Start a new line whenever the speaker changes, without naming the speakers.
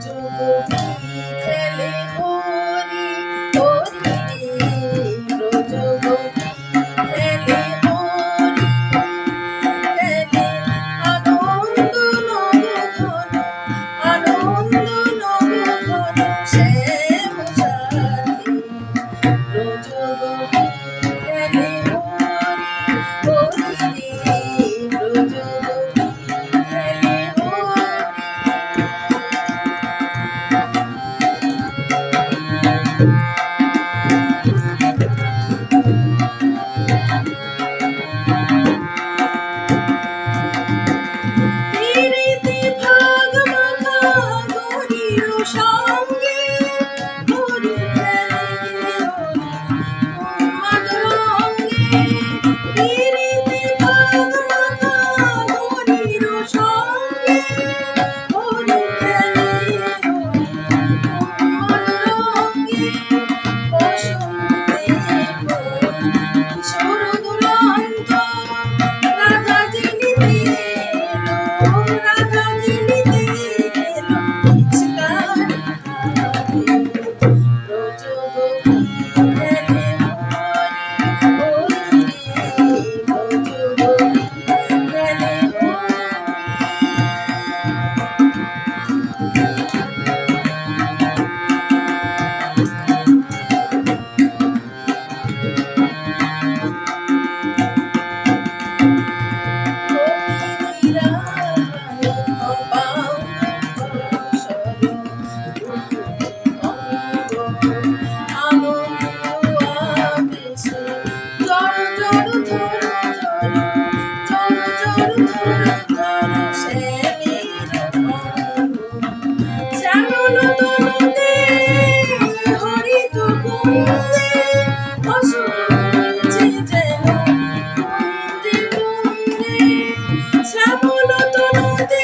ব্রজগোপী খেলে হরি হরি রে, ব্রজগোপী খেলে হরি, খেলে আনন্দ নবঘন, আনন্দ নবঘন শ্যাম সাথী। ব্রজগোপী খেলে হরি হরি রে, ব্রজগোপী খেলে হরি। প্রীতি ভাগ মাখা গৌরীর সঙ্গে, হরি খেলে উন্মাদ রঙ্গে। প্রীতি ভাগ মাখা গৌরীর সঙ্গে, হরি খেলে উন্মাদ রঙ্গে। বসন্তে কিশোর দুরন্ত, রাধা জিলিতে এলো, রাধা জিলিতে এলো পিচকারি হাতে। ব্রজগোপী খেলে হরি হরি রে, ব্রজগোপী খেলে হরি। শ্যামল তনুতে